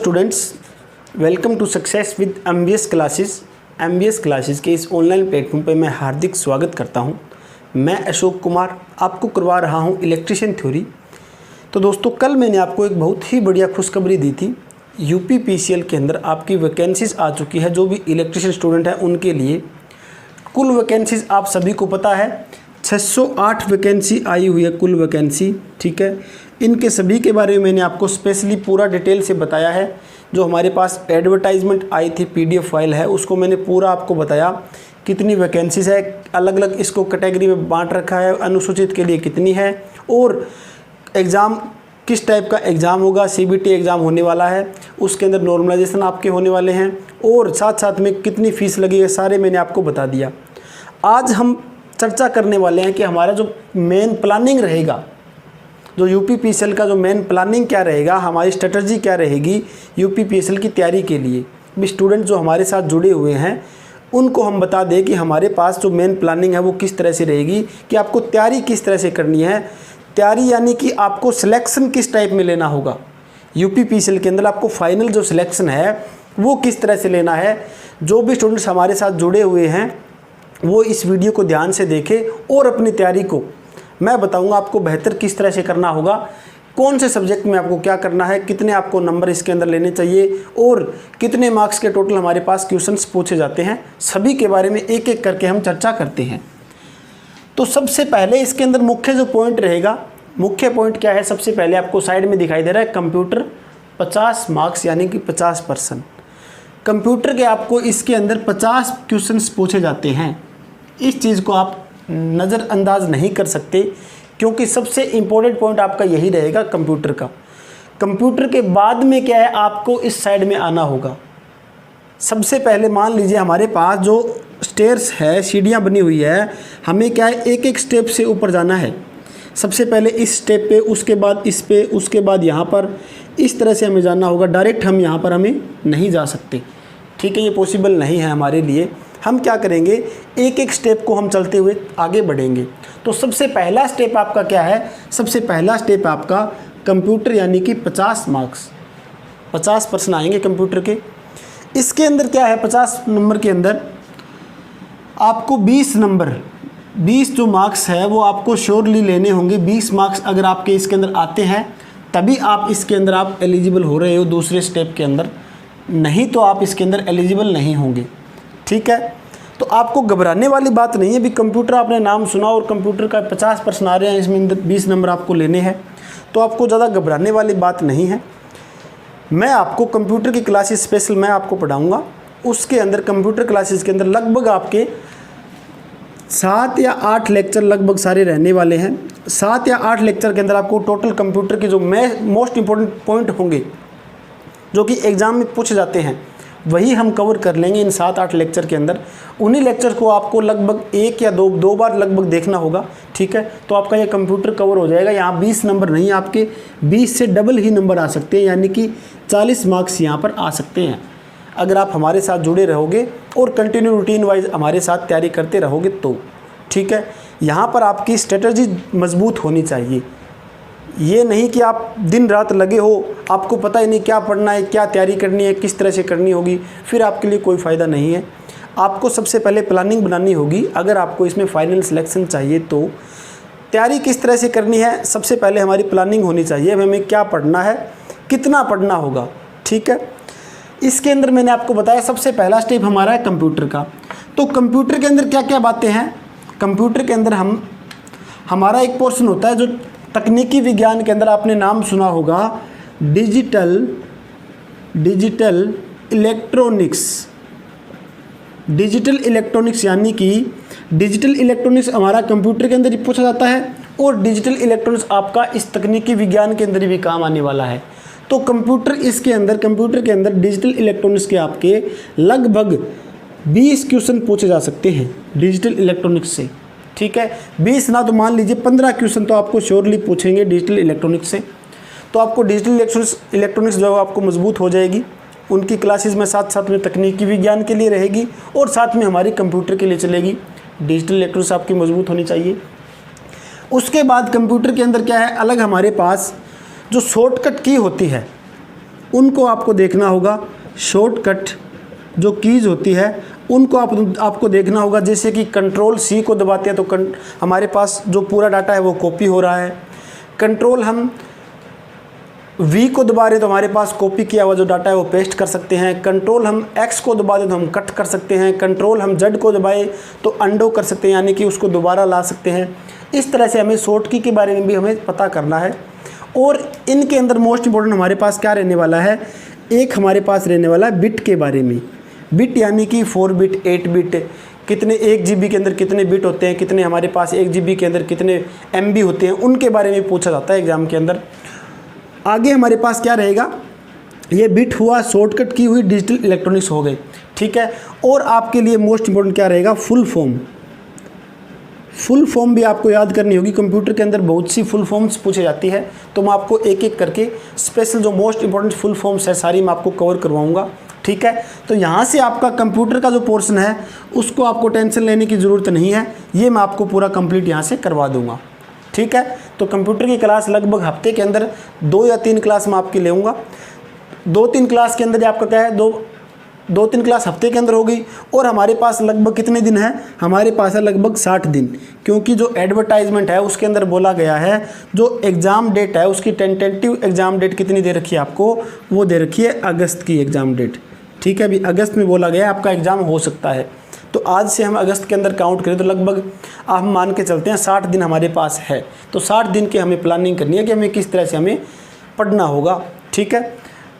Students, welcome to success with MBS classes के इस online platform पे मैं हार्दिक स्वागत करता हूं। मैं अशोक कुमार आपको करवा रहा हूं इलेक्ट्रिशियन थ्योरी। तो दोस्तों, कल मैंने आपको एक बहुत ही बढ़िया खुशखबरी दी थी। यूपी पीसीएल के अंदर आपकी वैकेंसीज आ चुकी है। जो भी इलेक्ट्रिशियन स्टूडेंट है उनके लिए कुल वैकेंसीज आप सभी को पता है 608 वैकेंसी आई हुई है, कुल वैकेंसी। ठीक है, इनके सभी के बारे में मैंने आपको स्पेशली पूरा डिटेल से बताया है। जो हमारे पास एडवर्टाइजमेंट आई थी, पीडीएफ फाइल है, उसको मैंने पूरा आपको बताया कितनी वैकेंसीज है, अलग अलग इसको कैटेगरी में बांट रखा है, अनुसूचित के लिए कितनी है और एग्ज़ाम किस टाइप का एग्ज़ाम होगा। सीबीटी एग्ज़ाम होने वाला है, उसके अंदर नॉर्मलाइजेशन आपके होने वाले हैं और साथ साथ में कितनी फ़ीस लगी है, सारे मैंने आपको बता दिया। आज हम चर्चा करने वाले हैं कि हमारा जो मेन प्लानिंग रहेगा, जो यूपी पीसीएल का जो मेन प्लानिंग क्या रहेगा, हमारी स्ट्रेटजी क्या रहेगी यूपी पीसीएल की तैयारी के लिए। भी स्टूडेंट जो हमारे साथ जुड़े हुए हैं उनको हम बता दें कि हमारे पास जो मेन प्लानिंग है वो किस तरह से रहेगी, कि आपको तैयारी किस तरह से करनी है। तैयारी यानी कि आपको सिलेक्शन किस टाइप में लेना होगा यूपी पीसीएल के अंदर, आपको फाइनल जो सिलेक्शन है वो किस तरह से लेना है। जो भी स्टूडेंट्स हमारे साथ जुड़े हुए हैं वो इस वीडियो को ध्यान से देखें और अपनी तैयारी को मैं बताऊंगा आपको बेहतर किस तरह से करना होगा, कौन से सब्जेक्ट में आपको क्या करना है, कितने आपको नंबर इसके अंदर लेने चाहिए और कितने मार्क्स के टोटल हमारे पास क्वेश्चंस पूछे जाते हैं। सभी के बारे में एक एक करके हम चर्चा करते हैं। तो सबसे पहले इसके अंदर मुख्य जो पॉइंट रहेगा, मुख्य पॉइंट क्या है, सबसे पहले आपको साइड में दिखाई दे रहा है कंप्यूटर 50 मार्क्स यानी कि 50%। कंप्यूटर के आपको इसके अंदर 50 क्वेश्चंस पूछे जाते हैं। इस चीज़ को आप नज़रअंदाज नहीं कर सकते, क्योंकि सबसे इम्पोर्टेंट पॉइंट आपका यही रहेगा कंप्यूटर का। कंप्यूटर के बाद में क्या है, आपको इस साइड में आना होगा। सबसे पहले मान लीजिए हमारे पास जो स्टेयर्स है, सीढ़ियाँ बनी हुई है, हमें क्या है एक एक स्टेप से ऊपर जाना है। सबसे पहले इस स्टेप पे, उसके बाद इस पे, उसके बाद यहाँ पर, इस तरह से हमें जाना होगा। डायरेक्ट हम यहाँ पर हमें नहीं जा सकते, ठीक है, ये पॉसिबल नहीं है हमारे लिए। हम क्या करेंगे, एक एक स्टेप को हम चलते हुए आगे बढ़ेंगे। तो सबसे पहला स्टेप आपका क्या है, सबसे पहला स्टेप आपका कंप्यूटर यानी कि 50 मार्क्स, 50% आएंगे कंप्यूटर के। इसके अंदर क्या है, 50 नंबर के अंदर आपको 20 नंबर, 20 जो मार्क्स है वो आपको श्योरली लेने होंगे। 20 मार्क्स अगर आपके इसके अंदर आते हैं तभी आप इसके अंदर आप एलिजिबल हो रहे हो दूसरे स्टेप के अंदर, नहीं तो आप इसके अंदर एलिजिबल नहीं होंगे। ठीक है, तो आपको घबराने वाली बात नहीं है। भी कंप्यूटर आपने नाम सुना और कंप्यूटर का 50% आ रहे हैं, इसमें 20 नंबर आपको लेने हैं, तो आपको ज़्यादा घबराने वाली बात नहीं है। मैं आपको कंप्यूटर की क्लासेस स्पेशल मैं आपको पढ़ाऊँगा। उसके अंदर कंप्यूटर क्लासेस के अंदर लगभग आपके 7 या 8 लेक्चर लगभग सारे रहने वाले हैं। 7 या 8 लेक्चर के अंदर आपको टोटल कंप्यूटर के जो मोस्ट इम्पोर्टेंट पॉइंट होंगे जो कि एग्ज़ाम में पूछे जाते हैं वही हम कवर कर लेंगे इन 7-8 लेक्चर के अंदर। उन्हीं लेक्चर को आपको लगभग एक या दो बार लगभग देखना होगा। ठीक है, तो आपका ये कंप्यूटर कवर हो जाएगा। यहाँ 20 नंबर नहीं, आपके 20 से डबल ही नंबर आ सकते हैं, यानी कि 40 मार्क्स यहाँ पर आ सकते हैं अगर आप हमारे साथ जुड़े रहोगे और कंटिन्यू रूटीन वाइज हमारे साथ तैयारी करते रहोगे तो। ठीक है, यहाँ पर आपकी स्ट्रेटजी मजबूत होनी चाहिए। ये नहीं कि आप दिन रात लगे हो, आपको पता ही नहीं क्या पढ़ना है, क्या तैयारी करनी है, किस तरह से करनी होगी, फिर आपके लिए कोई फ़ायदा नहीं है। आपको सबसे पहले प्लानिंग बनानी होगी। अगर आपको इसमें फाइनल सिलेक्शन चाहिए तो तैयारी किस तरह से करनी है, सबसे पहले हमारी प्लानिंग होनी चाहिए। हमें क्या पढ़ना है, कितना पढ़ना होगा। ठीक है, इसके अंदर मैंने आपको बताया सबसे पहला स्टेप हमारा है कंप्यूटर का। तो कंप्यूटर के अंदर क्या क्या बातें हैं, कंप्यूटर के अंदर हमारा एक पोर्शन होता है जो तकनीकी विज्ञान के अंदर आपने नाम सुना होगा, डिजिटल इलेक्ट्रॉनिक्स। डिजिटल इलेक्ट्रॉनिक्स यानी कि डिजिटल इलेक्ट्रॉनिक्स हमारा कंप्यूटर के अंदर ही पूछा जाता है और डिजिटल इलेक्ट्रॉनिक्स आपका इस तकनीकी विज्ञान के अंदर भी काम आने वाला है। तो कंप्यूटर के अंदर डिजिटल इलेक्ट्रॉनिक्स के आपके लगभग 20 क्वेश्चन पूछे जा सकते हैं डिजिटल इलेक्ट्रॉनिक्स से। ठीक है, 20 ना तो मान लीजिए 15 क्वेश्चन तो आपको श्योरली पूछेंगे डिजिटल इलेक्ट्रॉनिक्स से। तो आपको डिजिटल इलेक्ट्रॉनिक्स जो है आपको मजबूत हो जाएगी। उनकी क्लासेस में साथ साथ में तकनीकी विज्ञान के लिए रहेगी और साथ में हमारी कंप्यूटर के लिए चलेगी। डिजिटल इलेक्ट्रॉनिक्स आपकी मजबूत होनी चाहिए। उसके बाद कंप्यूटर के अंदर क्या है, अलग हमारे पास जो शॉर्टकट की होती है, उनको आपको देखना होगा। शॉर्टकट जो कीज़ होती है उनको आपको देखना होगा। जैसे कि कंट्रोल सी को दबाते हैं तो हमारे पास जो पूरा डाटा है वो कॉपी हो रहा है। कंट्रोल हम वी को दबा रहे तो हमारे पास कॉपी किया हुआ जो डाटा है वो पेस्ट कर सकते हैं। कंट्रोल हम एक्स को दबा दें तो हम कट कर सकते हैं। कंट्रोल हम जेड को दबाए तो अंडो कर सकते हैं, यानी कि उसको दोबारा ला सकते हैं। इस तरह से हमें शॉर्ट की के बारे में भी हमें पता करना है। और इनके अंदर मोस्ट इंपॉर्टेंट हमारे पास क्या रहने वाला है, एक हमारे पास रहने वाला है बिट के बारे में। बिट यानी कि 4 बिट 8 बिट, कितने 1 GB के अंदर कितने बिट होते हैं, कितने हमारे पास 1 GB के अंदर कितने MB होते हैं, उनके बारे में पूछा जाता है एग्ज़ाम के अंदर। आगे हमारे पास क्या रहेगा, ये बिट हुआ, शॉर्टकट की हुई, डिजिटल इलेक्ट्रॉनिक्स हो गए, ठीक है। और आपके लिए मोस्ट इंपॉर्टेंट क्या रहेगा, फुल फॉर्म। फुल फॉर्म भी आपको याद करनी होगी। कंप्यूटर के अंदर बहुत सी फुल फॉर्म्स पूछी जाती है, तो मैं आपको एक एक करके स्पेशल जो मोस्ट इंपॉर्टेंट फुल फॉर्म्स है सारी मैं आपको कवर करवाऊंगा, ठीक है। तो यहाँ से आपका कंप्यूटर का जो पोर्शन है उसको आपको टेंशन लेने की ज़रूरत नहीं है, ये मैं आपको पूरा कंप्लीट यहाँ से करवा दूँगा, ठीक है। तो कंप्यूटर की क्लास लगभग हफ्ते के अंदर 2 या 3 क्लास मैं आपकी लेऊँगा। 2-3 क्लास के अंदर आपका क्या है, 2-3 क्लास हफ्ते के अंदर हो गई। और हमारे पास लगभग कितने दिन है, हमारे पास है लगभग 60 दिन, क्योंकि जो एडवर्टाइजमेंट है उसके अंदर बोला गया है जो एग्ज़ाम डेट है उसकी टेंटेटिव एग्ज़ाम डेट कितनी दे रखी है आपको, वो दे रखी है अगस्त की एग्ज़ाम डेट, ठीक है। अभी अगस्त में बोला गया है आपका एग्ज़ाम हो सकता है। तो आज से हम अगस्त के अंदर काउंट करें तो लगभग आप मान के चलते हैं 60 दिन हमारे पास है। तो 60 दिन की हमें प्लानिंग करनी है कि हमें किस तरह से हमें पढ़ना होगा, ठीक है।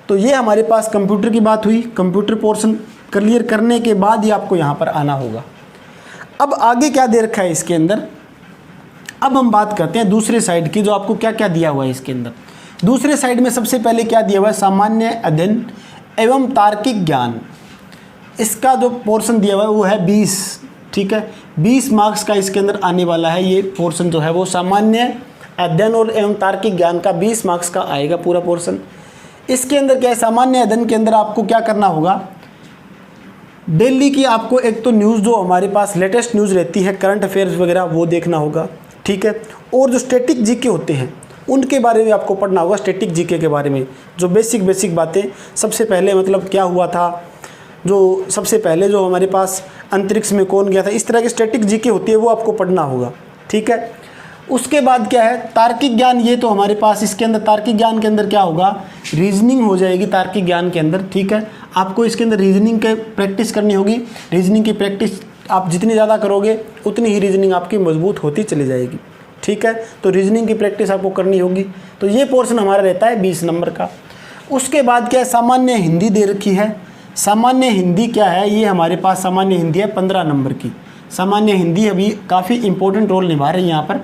तो ये हमारे पास कंप्यूटर की बात हुई। कंप्यूटर पोर्शन क्लियर करने के बाद ही आपको यहाँ पर आना होगा। अब आगे क्या दे रखा है इसके अंदर, अब हम बात करते हैं दूसरे साइड की, जो आपको क्या क्या दिया हुआ है इसके अंदर। दूसरे साइड में सबसे पहले क्या दिया हुआ है, सामान्य अध्ययन एवं तार्किक ज्ञान। इसका जो पोर्शन दिया हुआ है वो है 20, ठीक है। 20 मार्क्स का इसके अंदर आने वाला है। ये पोर्शन जो है वो सामान्य अध्ययन और एवं तार्किक ज्ञान का 20 मार्क्स का आएगा पूरा पोर्शन। इसके अंदर क्या है, सामान्य अध्ययन के अंदर आपको क्या करना होगा, डेली की आपको एक तो न्यूज़ जो हमारे पास लेटेस्ट न्यूज़ रहती है, करंट अफेयर्स वगैरह, वो देखना होगा, ठीक है। और जो स्टैटिक जीके होते हैं उनके बारे में आपको पढ़ना होगा। स्टैटिक जीके के बारे में जो बेसिक बातें, सबसे पहले मतलब क्या हुआ था, जो सबसे पहले जो हमारे पास अंतरिक्ष में कौन गया था, इस तरह की स्टैटिक जीके होती है वो आपको पढ़ना होगा, ठीक है। उसके बाद क्या है, तार्किक ज्ञान। ये तो हमारे पास इसके अंदर तार्किक ज्ञान के अंदर क्या होगा, रीजनिंग हो जाएगी तार्किक ज्ञान के अंदर, ठीक है। आपको इसके अंदर रीजनिंग के प्रैक्टिस करनी होगी। रीजनिंग की प्रैक्टिस आप जितनी ज़्यादा करोगे उतनी ही रीजनिंग आपकी मजबूत होती चली जाएगी, ठीक है। तो रीजनिंग की प्रैक्टिस आपको करनी होगी। तो ये पोर्शन हमारा रहता है 20 नंबर का। उसके बाद क्या है, सामान्य हिंदी दे रखी है। सामान्य हिंदी क्या है, ये हमारे पास सामान्य हिंदी है 15 नंबर की। सामान्य हिंदी अभी काफ़ी इंपॉर्टेंट रोल निभा रही है यहाँ पर,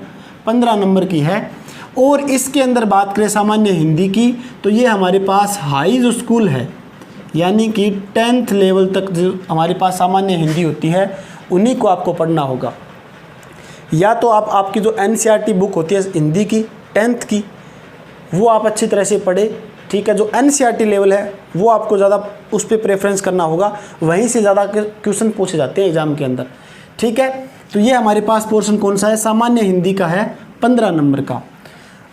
15 नंबर की है। और इसके अंदर बात करें सामान्य हिंदी की तो ये हमारे पास हाई जो स्कूल है, यानी कि 10th लेवल तक जो हमारे पास सामान्य हिंदी होती है उन्हीं को आपको पढ़ना होगा। या तो आप आपकी जो NCERT बुक होती है हिंदी की 10th की, वो आप अच्छी तरह से पढ़े, ठीक है। जो NCERT लेवल है वो आपको ज़्यादा उस पर प्रेफरेंस करना होगा, वहीं से ज़्यादा क्वेश्चन पूछे जाते हैं एग्ज़ाम के अंदर, ठीक है। तो ये हमारे पास पोर्शन कौन सा है, सामान्य हिंदी का है 15 नंबर का।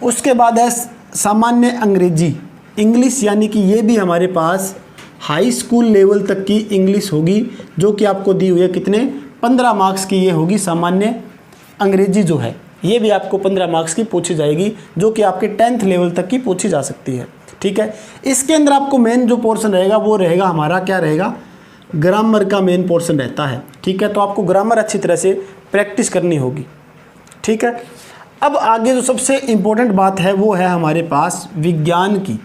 उसके बाद है सामान्य अंग्रेजी, इंग्लिश, यानी कि ये भी हमारे पास हाई स्कूल लेवल तक की इंग्लिश होगी, जो कि आपको दी हुई है कितने, 15 मार्क्स की ये होगी। सामान्य अंग्रेजी जो है ये भी आपको 15 मार्क्स की पूछी जाएगी, जो कि आपके 10th लेवल तक की पूछी जा सकती है, ठीक है। इसके अंदर आपको मेन जो पोर्शन रहेगा वो रहेगा हमारा, क्या रहेगा, ग्रामर का मेन पोर्शन रहता है, ठीक है। तो आपको ग्रामर अच्छी तरह से प्रैक्टिस करनी होगी, ठीक है। अब आगे जो सबसे इम्पोर्टेंट बात है वो है हमारे पास विज्ञान की,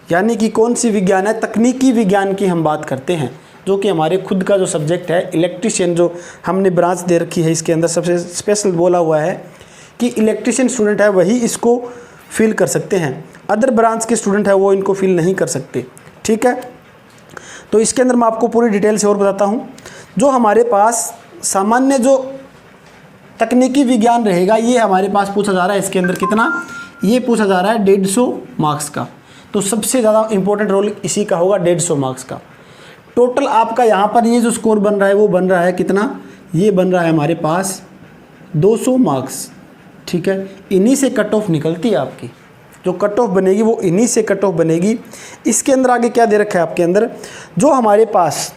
यानी कि कौन सी विज्ञान है, तकनीकी विज्ञान की हम बात करते हैं, जो कि हमारे खुद का जो सब्जेक्ट है। इलेक्ट्रीशियन जो हमने ब्रांच दे रखी है, इसके अंदर सबसे स्पेशल बोला हुआ है कि इलेक्ट्रीशियन स्टूडेंट है वही इसको फील कर सकते हैं, अदर ब्रांच के स्टूडेंट है वो इनको फील नहीं कर सकते, ठीक है। तो इसके अंदर मैं आपको पूरी डिटेल से और बताता हूँ। जो हमारे पास सामान्य जो तकनीकी विज्ञान रहेगा ये हमारे पास पूछा जा रहा है, इसके अंदर कितना, ये पूछा जा रहा है 150 मार्क्स का। तो सबसे ज़्यादा इंपॉर्टेंट रोल इसी का होगा, 150 मार्क्स का। टोटल आपका यहाँ पर ये जो स्कोर बन रहा है वो बन रहा है कितना, ये बन रहा है हमारे पास 200 मार्क्स, ठीक है। इन्हीं से कट ऑफ निकलती है आपकी, जो कट ऑफ बनेगी वो इन्हीं से कट ऑफ बनेगी। इसके अंदर आगे क्या दे रखा है आपके अंदर, जो हमारे पास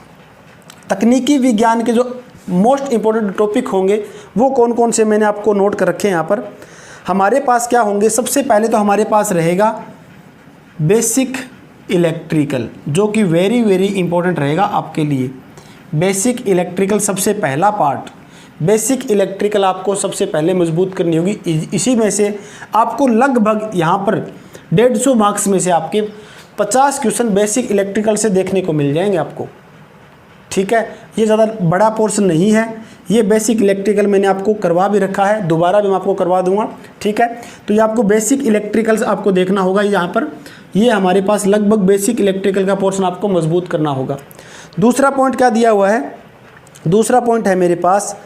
तकनीकी विज्ञान के जो मोस्ट इम्पोर्टेंट टॉपिक होंगे वो कौन कौन से मैंने आपको नोट कर रखे हैं यहाँ पर। हमारे पास क्या होंगे, सबसे पहले तो हमारे पास रहेगा बेसिक इलेक्ट्रिकल, जो कि वेरी वेरी इंपॉर्टेंट रहेगा आपके लिए। बेसिक इलेक्ट्रिकल सबसे पहला पार्ट, बेसिक इलेक्ट्रिकल आपको सबसे पहले मजबूत करनी होगी। इसी में से आपको लगभग यहाँ पर 150 मार्क्स में से आपके 50 क्वेश्चन बेसिक इलेक्ट्रिकल से देखने को मिल जाएंगे आपको, ठीक है। ये ज़्यादा बड़ा पोर्शन नहीं है, ये बेसिक इलेक्ट्रिकल मैंने आपको करवा भी रखा है, दोबारा भी मैं आपको करवा दूंगा, ठीक है। तो ये आपको बेसिक इलेक्ट्रिकल्स आपको देखना होगा यहाँ पर। ये हमारे पास लगभग बेसिक इलेक्ट्रिकल का पोर्शन आपको मजबूत करना होगा। दूसरा पॉइंट क्या दिया हुआ है, दूसरा पॉइंट है मेरे पास,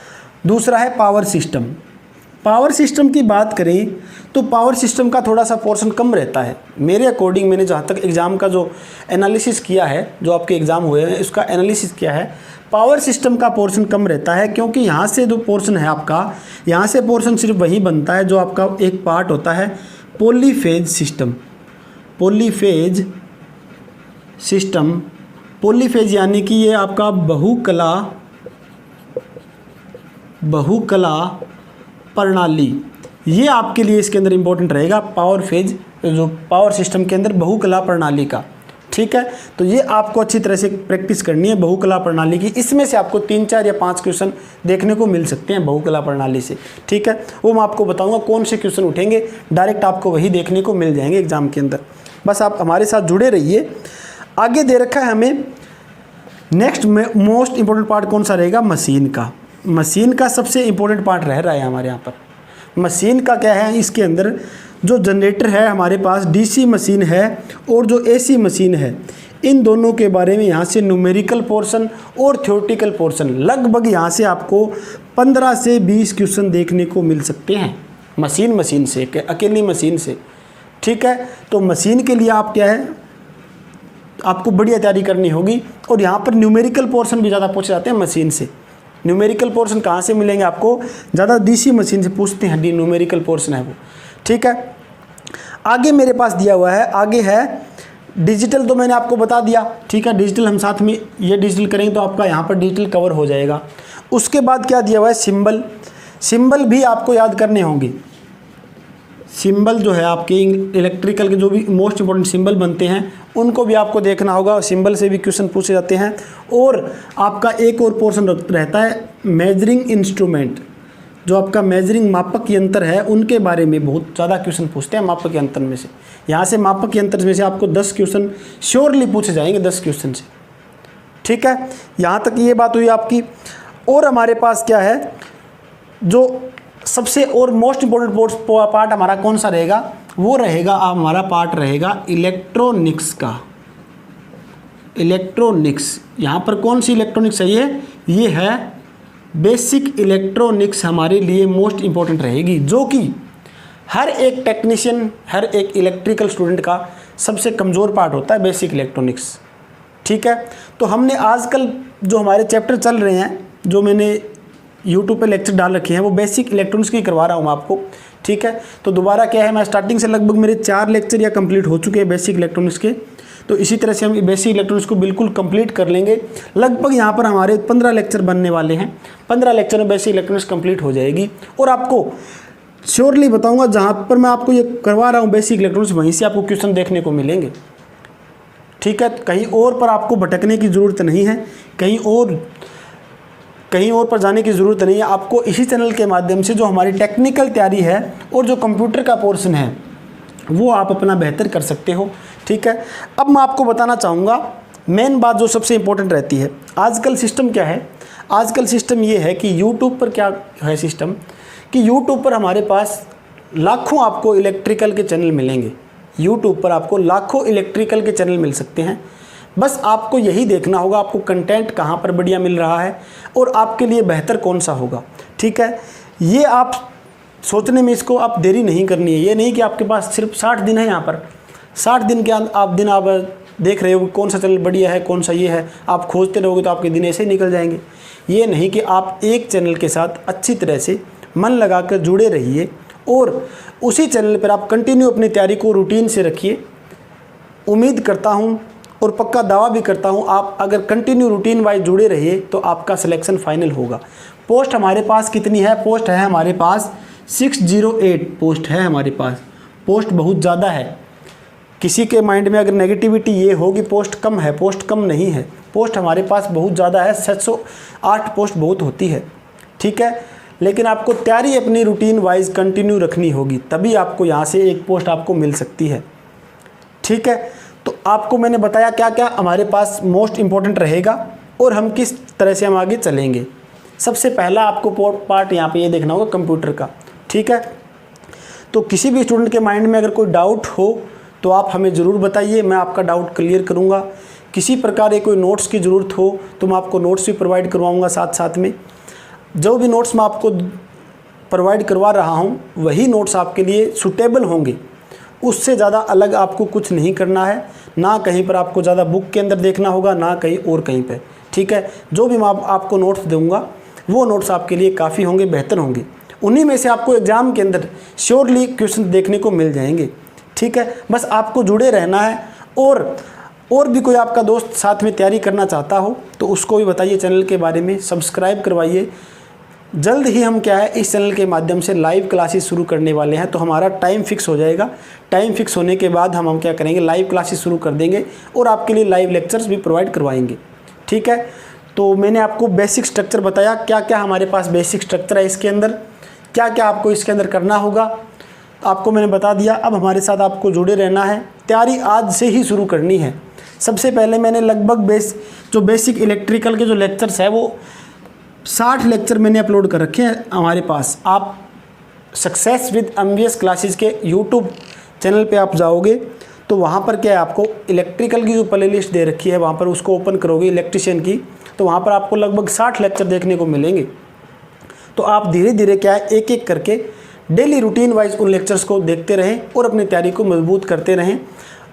दूसरा है पावर सिस्टम। पावर सिस्टम की बात करें तो पावर सिस्टम का थोड़ा सा पोर्शन कम रहता है मेरे अकॉर्डिंग। मैंने जहाँ तक एग्ज़ाम का जो एनालिसिस किया है, जो आपके एग्ज़ाम हुए हैं उसका एनालिसिस किया है, पावर सिस्टम का पोर्शन कम रहता है, क्योंकि यहाँ से जो पोर्शन है आपका, यहाँ से पोर्शन सिर्फ वही बनता है जो आपका एक पार्ट होता है polyphase system. Polyphase system, polyphase यानी कि ये आपका बहुकला प्रणाली, ये आपके लिए इसके अंदर इंपॉर्टेंट रहेगा। पावर फेज जो पावर सिस्टम के अंदर बहुकला प्रणाली का, ठीक है। तो ये आपको अच्छी तरह से प्रैक्टिस करनी है बहुकला प्रणाली की। इसमें से आपको 3, 4 या 5 क्वेश्चन देखने को मिल सकते हैं बहुकला प्रणाली से, ठीक है। वो मैं आपको बताऊंगा कौन से क्वेश्चन उठेंगे, डायरेक्ट आपको वही देखने को मिल जाएंगे एग्जाम के अंदर। बस आप हमारे साथ जुड़े रहिए। आगे दे रखा है हमें नेक्स्ट मोस्ट इंपॉर्टेंट पार्ट कौन सा रहेगा, मशीन का। मशीन का सबसे इंपॉर्टेंट पार्ट रह रहा है हमारे यहाँ पर। मशीन का क्या है, इसके अंदर जो जनरेटर है हमारे पास, डीसी मशीन है और जो एसी मशीन है, इन दोनों के बारे में यहाँ से न्यूमेरिकल पोर्शन और थ्योरेटिकल पोर्शन लगभग यहाँ से आपको 15 से 20 क्वेश्चन देखने को मिल सकते हैं मशीन से, अकेली मशीन से, ठीक है। तो मशीन के लिए आप क्या है, आपको बढ़िया तैयारी करनी होगी। और यहाँ पर न्यूमेरिकल पोर्शन भी ज़्यादा पूछे जाते हैं मशीन से। न्यूमेरिकल पोर्शन कहाँ से मिलेंगे आपको, ज़्यादा डीसी मशीन से पूछते हैं, न्यूमेरिकल पोर्शन है वो, ठीक है। आगे मेरे पास दिया हुआ है, आगे है डिजिटल, तो मैंने आपको बता दिया, ठीक है। डिजिटल हम साथ में ये डिजिटल करेंगे तो आपका यहाँ पर डिजिटल कवर हो जाएगा। उसके बाद क्या दिया हुआ है, सिंबल। सिंबल भी आपको याद करने होंगे। सिंबल जो है आपके इलेक्ट्रिकल के जो भी मोस्ट इंपॉर्टेंट सिंबल बनते हैं उनको भी आपको देखना होगा, सिंबल से भी क्वेश्चन पूछे जाते हैं। और आपका एक और पोर्शन रहता है मेजरिंग इंस्ट्रूमेंट, जो आपका मेजरिंग मापक यंत्र है, उनके बारे में बहुत ज़्यादा क्वेश्चन पूछते हैं मापक यंत्र में से। यहाँ से मापक यंत्र में से आपको 10 क्वेश्चन श्योरली पूछे जाएंगे, 10 क्वेश्चन से, ठीक है। यहाँ तक ये बात हुई आपकी। और हमारे पास क्या है, जो सबसे और मोस्ट इम्पोर्टेंट पार्ट हमारा कौन सा रहेगा, वो रहेगा हमारा पार्ट रहेगा इलेक्ट्रॉनिक्स का। इलेक्ट्रॉनिक्स, यहाँ पर कौन सी इलेक्ट्रॉनिक्स है, ये है बेसिक इलेक्ट्रॉनिक्स हमारे लिए मोस्ट इम्पोर्टेंट रहेगी, जो कि हर एक टेक्नीशियन, हर एक इलेक्ट्रिकल स्टूडेंट का सबसे कमज़ोर पार्ट होता है बेसिक इलेक्ट्रॉनिक्स, ठीक है। तो हमने आजकल जो हमारे चैप्टर चल रहे हैं, जो मैंने यूट्यूब पे लेक्चर डाल रखे हैं, वो बेसिक इलेक्ट्रॉनिक्स की करवा रहा हूँ आपको, ठीक है। तो दोबारा क्या है, मैं स्टार्टिंग से लगभग मेरे 4 लेक्चर या कंप्लीट हो चुके हैं बेसिक इलेक्ट्रॉनिक्स के। तो इसी तरह से हम बेसिक इलेक्ट्रॉनिक्स को बिल्कुल कंप्लीट कर लेंगे। लगभग यहाँ पर हमारे 15 लेक्चर बनने वाले हैं। 15 लेक्चर में बेसिक इलेक्ट्रॉनिक्स कंप्लीट हो जाएगी। और आपको श्योरली बताऊँगा, जहाँ पर मैं आपको ये करवा रहा हूँ बेसिक इलेक्ट्रॉनिक्स, वहीं से आपको क्वेश्चन देखने को मिलेंगे, ठीक है। कहीं और पर आपको भटकने की ज़रूरत नहीं है, कहीं और पर जाने की ज़रूरत नहीं है। आपको इसी चैनल के माध्यम से जो हमारी टेक्निकल तैयारी है और जो कंप्यूटर का पोर्शन है वो आप अपना बेहतर कर सकते हो, ठीक है। अब मैं आपको बताना चाहूँगा मेन बात जो सबसे इम्पोर्टेंट रहती है। आजकल सिस्टम क्या है, आजकल सिस्टम ये है कि यूट्यूब पर क्या है सिस्टम, कि यूट्यूब पर हमारे पास लाखों आपको इलेक्ट्रिकल के चैनल मिलेंगे। यूट्यूब पर आपको लाखों इलेक्ट्रिकल के चैनल मिल सकते हैं। बस आपको यही देखना होगा आपको कंटेंट कहाँ पर बढ़िया मिल रहा है और आपके लिए बेहतर कौन सा होगा, ठीक है। ये आप सोचने में इसको आप देरी नहीं करनी है। ये नहीं कि आपके पास सिर्फ 60 दिन है, यहाँ पर 60 दिन के आप देख रहे हो कौन सा चैनल बढ़िया है, कौन सा ये है, आप खोजते रहोगे तो आपके दिन ऐसे ही निकल जाएंगे। ये नहीं कि आप एक चैनल के साथ अच्छी तरह से मन लगाकर जुड़े रहिए और उसी चैनल पर आप कंटिन्यू अपनी तैयारी को रूटीन से रखिए। उम्मीद करता हूँ और पक्का दावा भी करता हूँ, आप अगर कंटिन्यू रूटीन वाइज जुड़े रहिए तो आपका सिलेक्शन फाइनल होगा। पोस्ट हमारे पास कितनी है? पोस्ट है हमारे पास 608 पोस्ट है हमारे पास। पोस्ट बहुत ज़्यादा है। किसी के माइंड में अगर नेगेटिविटी ये होगी पोस्ट कम है, पोस्ट कम नहीं है। पोस्ट हमारे पास बहुत ज़्यादा है, 708 पोस्ट बहुत होती है, ठीक है। लेकिन आपको तैयारी अपनी रूटीन वाइज कंटिन्यू रखनी होगी, तभी आपको यहाँ से एक पोस्ट आपको मिल सकती है, ठीक है। तो आपको मैंने बताया क्या क्या हमारे पास मोस्ट इम्पोर्टेंट रहेगा और हम किस तरह से हम आगे चलेंगे। सबसे पहला आपको पार्ट यहाँ पे ये देखना होगा कंप्यूटर का, ठीक है। तो किसी भी स्टूडेंट के माइंड में अगर कोई डाउट हो तो आप हमें ज़रूर बताइए, मैं आपका डाउट क्लियर करूँगा। किसी प्रकार के कोई नोट्स की ज़रूरत हो तो मैं आपको नोट्स भी प्रोवाइड करवाऊँगा साथ साथ में। जो भी नोट्स मैं आपको प्रोवाइड करवा रहा हूँ वही नोट्स आपके लिए सूटेबल होंगे, उससे ज़्यादा अलग आपको कुछ नहीं करना है। ना कहीं पर आपको ज़्यादा बुक के अंदर देखना होगा, ना कहीं और कहीं पे, ठीक है। जो भी मैं आपको नोट्स दूंगा वो नोट्स आपके लिए काफ़ी होंगे, बेहतर होंगे। उन्हीं में से आपको एग्ज़ाम के अंदर श्योरली क्वेश्चन देखने को मिल जाएंगे, ठीक है। बस आपको जुड़े रहना है। और भी कोई आपका दोस्त साथ में तैयारी करना चाहता हो तो उसको भी बताइए चैनल के बारे में, सब्सक्राइब करवाइए। जल्द ही हम क्या है इस चैनल के माध्यम से लाइव क्लासेस शुरू करने वाले हैं। तो हमारा टाइम फिक्स हो जाएगा। टाइम फिक्स होने के बाद हम क्या करेंगे, लाइव क्लासेस शुरू कर देंगे और आपके लिए लाइव लेक्चर्स भी प्रोवाइड करवाएंगे, ठीक है। तो मैंने आपको बेसिक स्ट्रक्चर बताया, क्या क्या हमारे पास बेसिक स्ट्रक्चर है इसके अंदर, क्या क्या आपको इसके अंदर करना होगा, आपको मैंने बता दिया। अब हमारे साथ आपको जुड़े रहना है, तैयारी आज से ही शुरू करनी है। सबसे पहले मैंने लगभग जो बेसिक इलेक्ट्रिकल के जो लेक्चर्स है वो 60 लेक्चर मैंने अपलोड कर रखे हैं हमारे पास। आप सक्सेस विद एमबीएस क्लासेस के यूट्यूब चैनल पे आप जाओगे तो वहाँ पर क्या है, आपको इलेक्ट्रिकल की जो प्ले लिस्ट दे रखी है वहाँ पर उसको ओपन करोगे इलेक्ट्रिशियन की, तो वहाँ पर आपको लगभग 60 लेक्चर देखने को मिलेंगे। तो आप धीरे धीरे क्या है एक एक करके डेली रूटीन वाइज उन लेक्चर्स को देखते रहें और अपनी तैयारी को मजबूत करते रहें।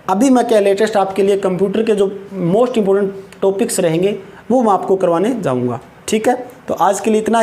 अभी मैं क्या लेटेस्ट आपके लिए कंप्यूटर के जो मोस्ट इम्पोर्टेंट टॉपिक्स रहेंगे वो मैं आपको करवाने जाऊँगा, ठीक है। तो आज के लिए इतना।